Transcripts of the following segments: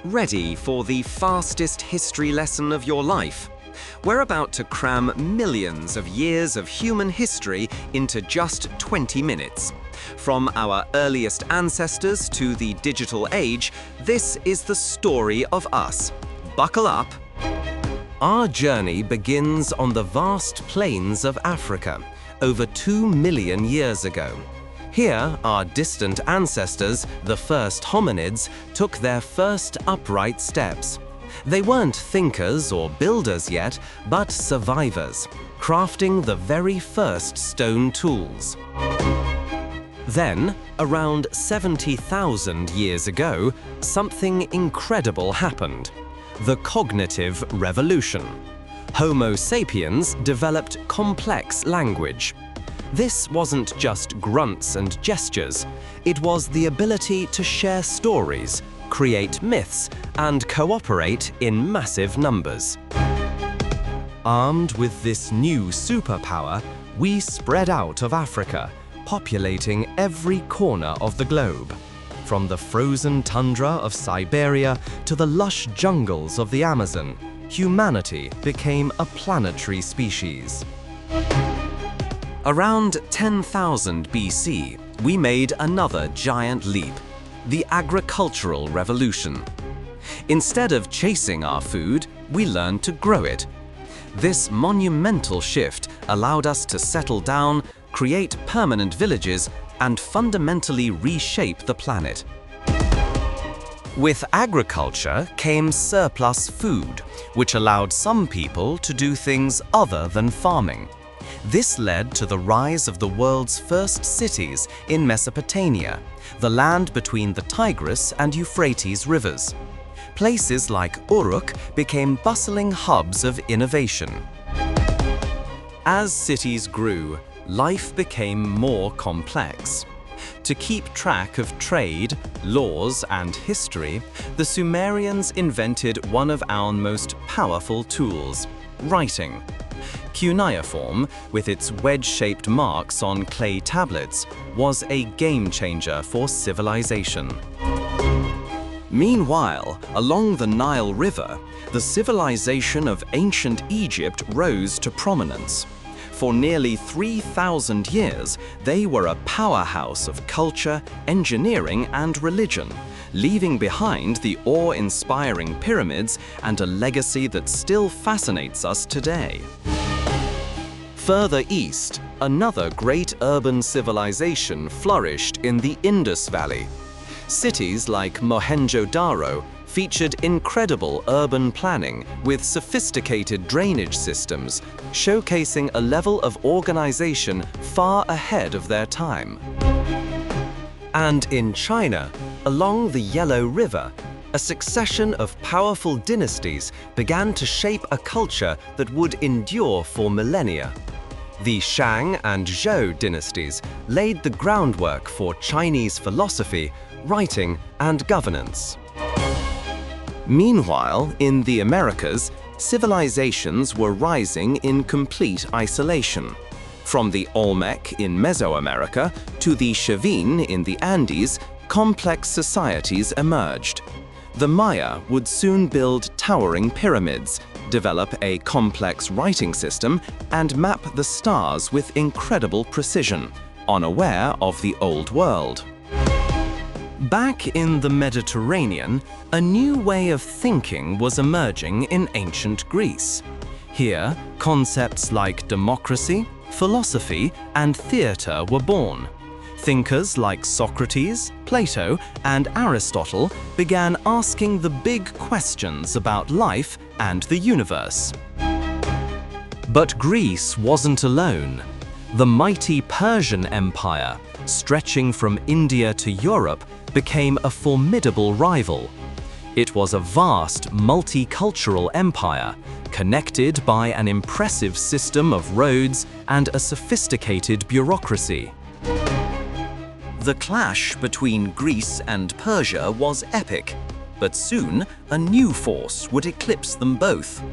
Ready for the fastest history lesson of your life? We're about to cram millions of years of human history into just 20 minutes. From our earliest ancestors to the digital age, this is the story of us. Buckle up. Our journey begins on the vast plains of Africa, over 2 million years ago. Here, our distant ancestors, the first hominids, took their first upright steps. They weren't thinkers or builders yet, but survivors, crafting the very first stone tools. Then, around 70,000 years ago, something incredible happened: the cognitive revolution. Homo sapiens developed complex language. This wasn't just grunts and gestures. It was the ability to share stories, create myths, and cooperate in massive numbers. Armed with this new superpower, we spread out of Africa, populating every corner of the globe. From the frozen tundra of Siberia to the lush jungles of the Amazon, humanity became a planetary species. Around 10,000 BC, we made another giant leap: the agricultural revolution. Instead of chasing our food, we learned to grow it. This monumental shift allowed us to settle down, create permanent villages, and fundamentally reshape the planet. With agriculture came surplus food, which allowed some people to do things other than farming. This led to the rise of the world's first cities in Mesopotamia, the land between the Tigris and Euphrates rivers. Places like Uruk became bustling hubs of innovation. As cities grew, life became more complex. To keep track of trade, laws, and history, the Sumerians invented one of our most powerful tools: writing. Cuneiform, with its wedge-shaped marks on clay tablets, was a game-changer for civilization. Meanwhile, along the Nile River, the civilization of ancient Egypt rose to prominence. For nearly 3,000 years, they were a powerhouse of culture, engineering, and religion, leaving behind the awe-inspiring pyramids and a legacy that still fascinates us today. Further east, another great urban civilization flourished in the Indus Valley. Cities like Mohenjo-Daro featured incredible urban planning with sophisticated drainage systems, showcasing a level of organization far ahead of their time. And in China, along the Yellow River, a succession of powerful dynasties began to shape a culture that would endure for millennia. The Shang and Zhou dynasties laid the groundwork for Chinese philosophy, writing, and governance. Meanwhile, in the Americas, civilizations were rising in complete isolation. From the Olmec in Mesoamerica to the Chavin in the Andes, complex societies emerged. The Maya would soon build towering pyramids, develop a complex writing system, and map the stars with incredible precision, unaware of the Old World. Back in the Mediterranean, a new way of thinking was emerging in ancient Greece. Here, concepts like democracy, philosophy, and theater were born. Thinkers like Socrates, Plato, and Aristotle began asking the big questions about life and the universe. But Greece wasn't alone. The mighty Persian Empire, stretching from India to Europe, became a formidable rival. It was a vast, multicultural empire, connected by an impressive system of roads and a sophisticated bureaucracy. The clash between Greece and Persia was epic, but soon a new force would eclipse them both.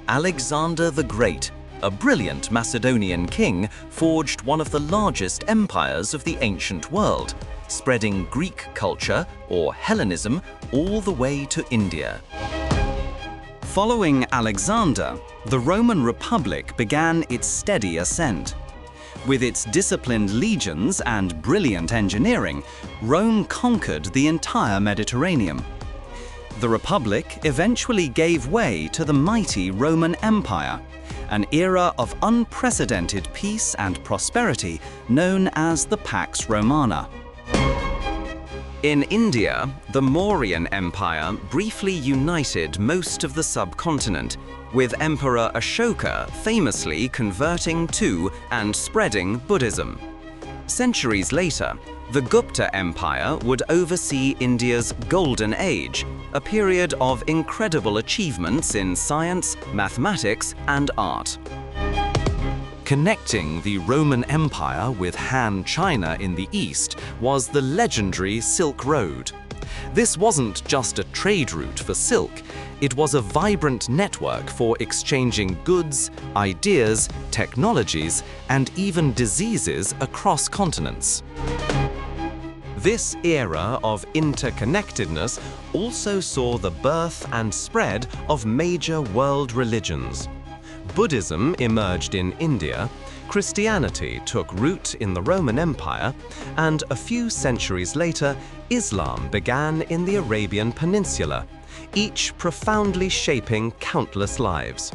Alexander the Great, a brilliant Macedonian king, forged one of the largest empires of the ancient world, spreading Greek culture, or Hellenism, all the way to India. Following Alexander, the Roman Republic began its steady ascent. With its disciplined legions and brilliant engineering, Rome conquered the entire Mediterranean. The Republic eventually gave way to the mighty Roman Empire, an era of unprecedented peace and prosperity known as the Pax Romana. In India, the Mauryan Empire briefly united most of the subcontinent, with Emperor Ashoka famously converting to and spreading Buddhism. Centuries later, the Gupta Empire would oversee India's Golden Age, a period of incredible achievements in science, mathematics, and art. Connecting the Roman Empire with Han China in the east was the legendary Silk Road. This wasn't just a trade route for silk, it was a vibrant network for exchanging goods, ideas, technologies, and even diseases across continents. This era of interconnectedness also saw the birth and spread of major world religions. Buddhism emerged in India, Christianity took root in the Roman Empire, and a few centuries later, Islam began in the Arabian Peninsula, each profoundly shaping countless lives.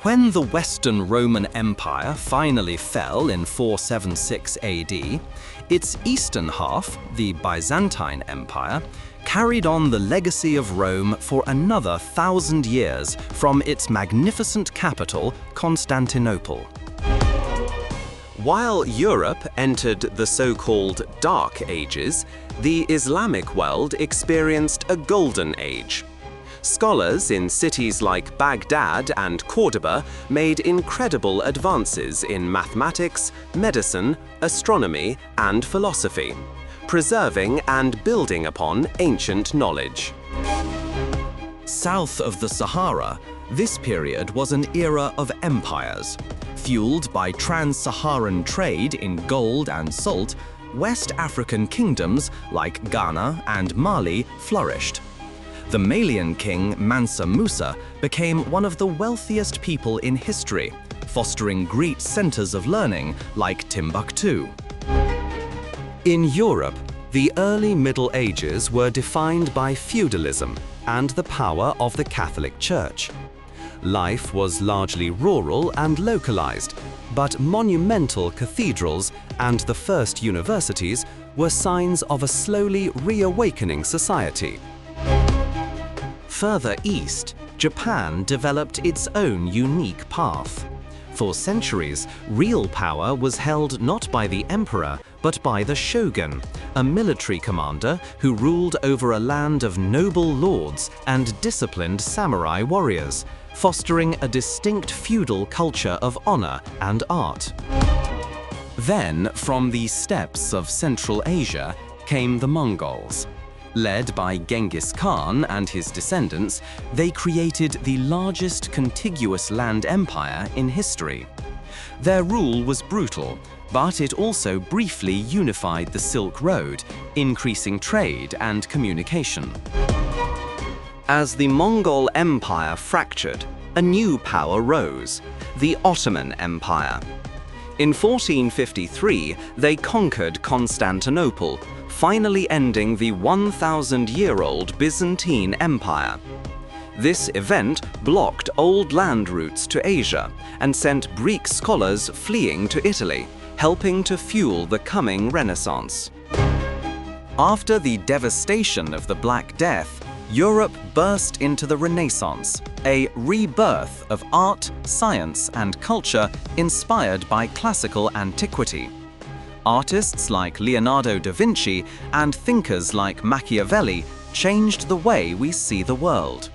When the Western Roman Empire finally fell in 476 AD, its eastern half, the Byzantine Empire, carried on the legacy of Rome for another 1,000 years from its magnificent capital, Constantinople. While Europe entered the so-called Dark Ages, the Islamic world experienced a golden age. Scholars in cities like Baghdad and Cordoba made incredible advances in mathematics, medicine, astronomy, and philosophy, preserving and building upon ancient knowledge. South of the Sahara, this period was an era of empires. Fueled by trans-Saharan trade in gold and salt, West African kingdoms like Ghana and Mali flourished. The Malian king Mansa Musa became one of the wealthiest people in history, fostering great centers of learning like Timbuktu. In Europe, the early Middle Ages were defined by feudalism and the power of the Catholic Church. Life was largely rural and localized, but monumental cathedrals and the first universities were signs of a slowly reawakening society. Further east, Japan developed its own unique path. For centuries, real power was held not by the emperor, but by the shogun, a military commander who ruled over a land of noble lords and disciplined samurai warriors, fostering a distinct feudal culture of honor and art. Then, from the steppes of Central Asia, came the Mongols. Led by Genghis Khan and his descendants, they created the largest contiguous land empire in history. Their rule was brutal, but it also briefly unified the Silk Road, increasing trade and communication. As the Mongol Empire fractured, a new power rose, the Ottoman Empire. In 1453, they conquered Constantinople, finally ending the 1,000-year-old Byzantine Empire. This event blocked old land routes to Asia and sent Greek scholars fleeing to Italy, helping to fuel the coming Renaissance. After the devastation of the Black Death, Europe burst into the Renaissance, a rebirth of art, science, and culture inspired by classical antiquity. Artists like Leonardo da Vinci and thinkers like Machiavelli changed the way we see the world.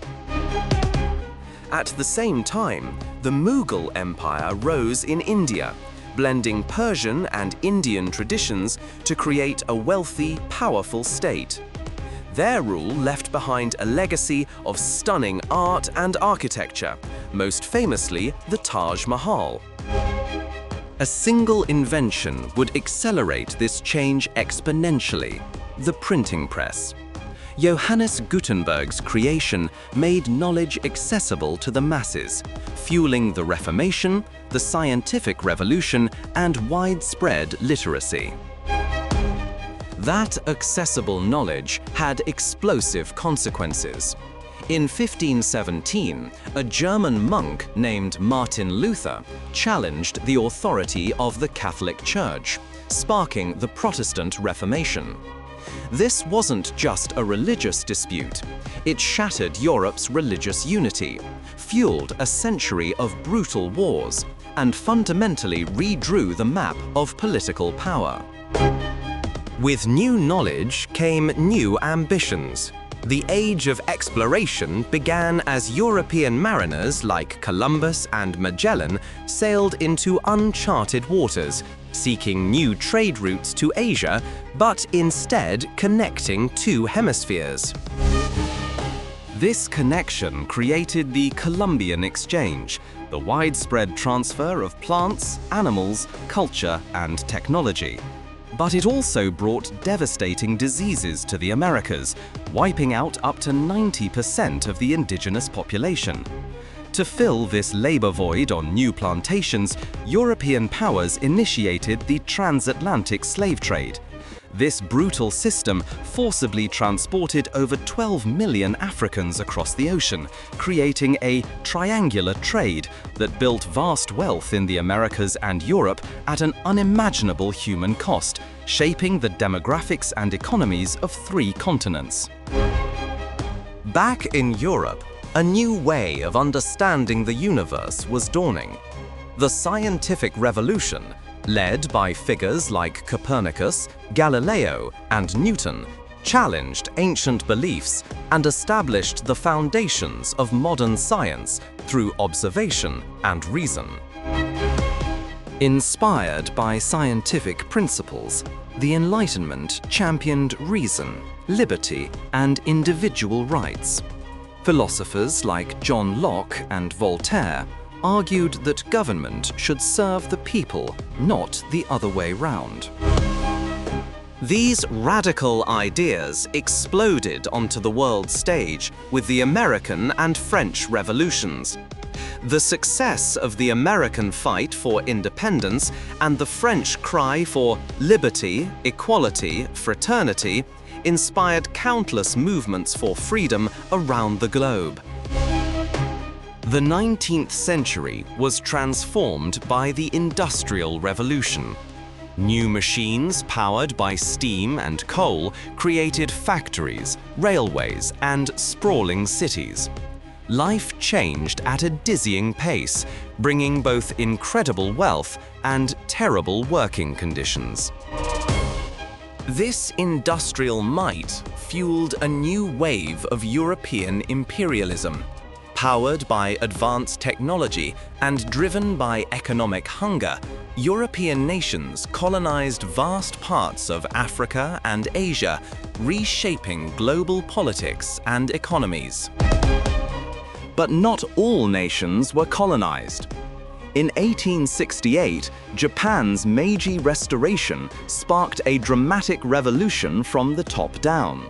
At the same time, the Mughal Empire rose in India, blending Persian and Indian traditions to create a wealthy, powerful state. Their rule left behind a legacy of stunning art and architecture, most famously the Taj Mahal. A single invention would accelerate this change exponentially: the printing press. Johannes Gutenberg's creation made knowledge accessible to the masses, fueling the Reformation, the scientific revolution, and widespread literacy. That accessible knowledge had explosive consequences. In 1517, a German monk named Martin Luther challenged the authority of the Catholic Church, sparking the Protestant Reformation. This wasn't just a religious dispute. It shattered Europe's religious unity, fueled a century of brutal wars, and fundamentally redrew the map of political power. With new knowledge came new ambitions. The age of exploration began as European mariners like Columbus and Magellan sailed into uncharted waters, seeking new trade routes to Asia, but instead connecting two hemispheres. This connection created the Columbian Exchange, the widespread transfer of plants, animals, culture, and technology. But it also brought devastating diseases to the Americas, wiping out up to 90% of the indigenous population. To fill this labor void on new plantations, European powers initiated the transatlantic slave trade. This brutal system forcibly transported over 12 million Africans across the ocean, creating a triangular trade that built vast wealth in the Americas and Europe at an unimaginable human cost, shaping the demographics and economies of 3 continents. Back in Europe, a new way of understanding the universe was dawning. The scientific revolution, led by figures like Copernicus, Galileo, and Newton, challenged ancient beliefs and established the foundations of modern science through observation and reason. Inspired by scientific principles, the Enlightenment championed reason, liberty, and individual rights. Philosophers like John Locke and Voltaire argued that government should serve the people, not the other way round. These radical ideas exploded onto the world stage with the American and French revolutions. The success of the American fight for independence and the French cry for liberty, equality, fraternity inspired countless movements for freedom around the globe. The 19th century was transformed by the Industrial Revolution. New machines powered by steam and coal created factories, railways, and sprawling cities. Life changed at a dizzying pace, bringing both incredible wealth and terrible working conditions. This industrial might fueled a new wave of European imperialism. Powered by advanced technology and driven by economic hunger, European nations colonized vast parts of Africa and Asia, reshaping global politics and economies. But not all nations were colonized. In 1868, Japan's Meiji Restoration sparked a dramatic revolution from the top down.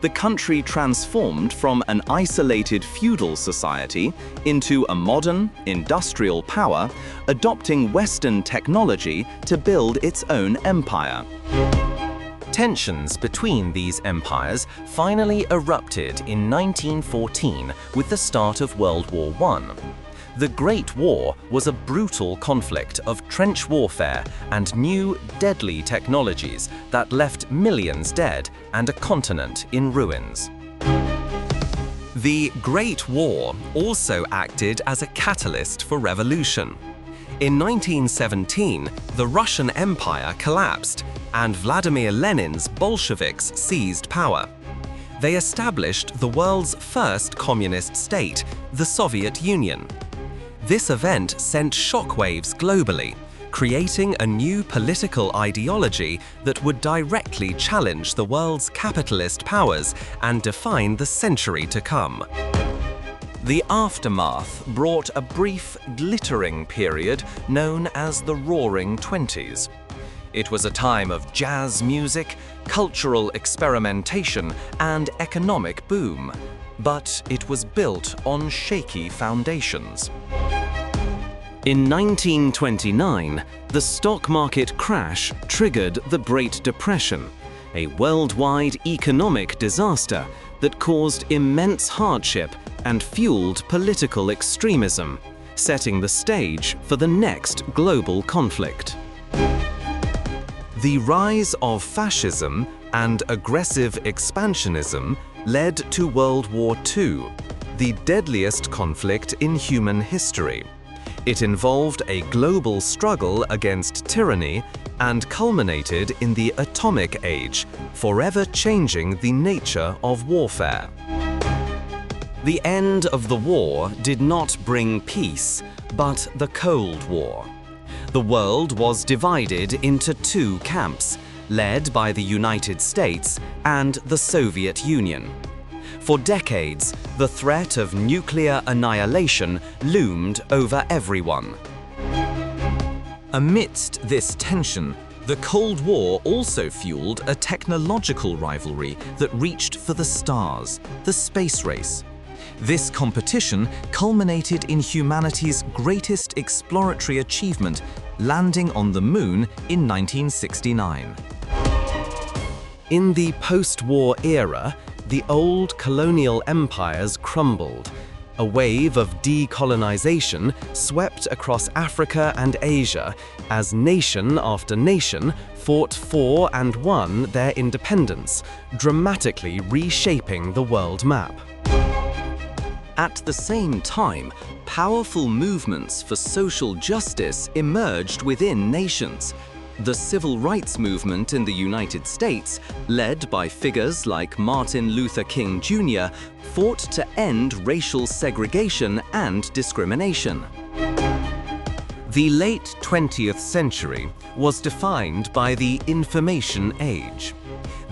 The country transformed from an isolated feudal society into a modern, industrial power, adopting Western technology to build its own empire. Tensions between these empires finally erupted in 1914 with the start of World War I. The Great War was a brutal conflict of trench warfare and new, deadly technologies that left millions dead and a continent in ruins. The Great War also acted as a catalyst for revolution. In 1917, the Russian Empire collapsed, and Vladimir Lenin's Bolsheviks seized power. They established the world's first communist state, the Soviet Union. This event sent shockwaves globally, creating a new political ideology that would directly challenge the world's capitalist powers and define the century to come. The aftermath brought a brief, glittering period known as the Roaring Twenties. It was a time of jazz music, cultural experimentation, and economic boom, but it was built on shaky foundations. In 1929, the stock market crash triggered the Great Depression, a worldwide economic disaster that caused immense hardship and fueled political extremism, setting the stage for the next global conflict. The rise of fascism and aggressive expansionism led to World War II, the deadliest conflict in human history. It involved a global struggle against tyranny and culminated in the atomic age, forever changing the nature of warfare. The end of the war did not bring peace, but the Cold War. The world was divided into two camps, led by the United States and the Soviet Union. For decades, the threat of nuclear annihilation loomed over everyone. Amidst this tension, the Cold War also fueled a technological rivalry that reached for the stars, the space race. This competition culminated in humanity's greatest exploratory achievement, landing on the Moon in 1969. In the post-war era, the old colonial empires crumbled. A wave of decolonization swept across Africa and Asia as nation after nation fought for and won their independence, dramatically reshaping the world map. At the same time, powerful movements for social justice emerged within nations. The civil rights movement in the United States, led by figures like Martin Luther King Jr., fought to end racial segregation and discrimination. The late 20th century was defined by the information age.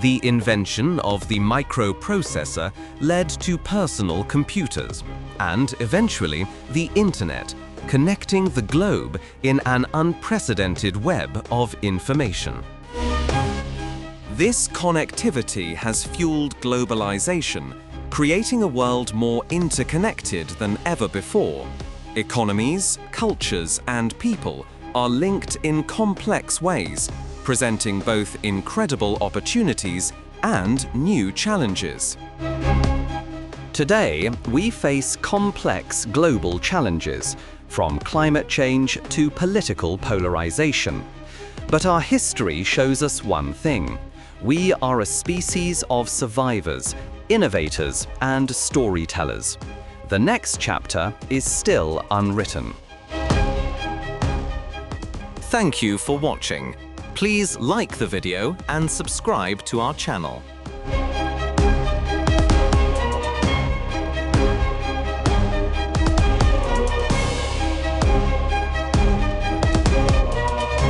The invention of the microprocessor led to personal computers, and eventually the Internet, connecting the globe in an unprecedented web of information. This connectivity has fueled globalization, creating a world more interconnected than ever before. Economies, cultures, and people are linked in complex ways, presenting both incredible opportunities and new challenges. Today, we face complex global challenges, from climate change to political polarization. But our history shows us one thing: we are a species of survivors, innovators, and storytellers. The next chapter is still unwritten. Thank you for watching. Please like the video and subscribe to our channel.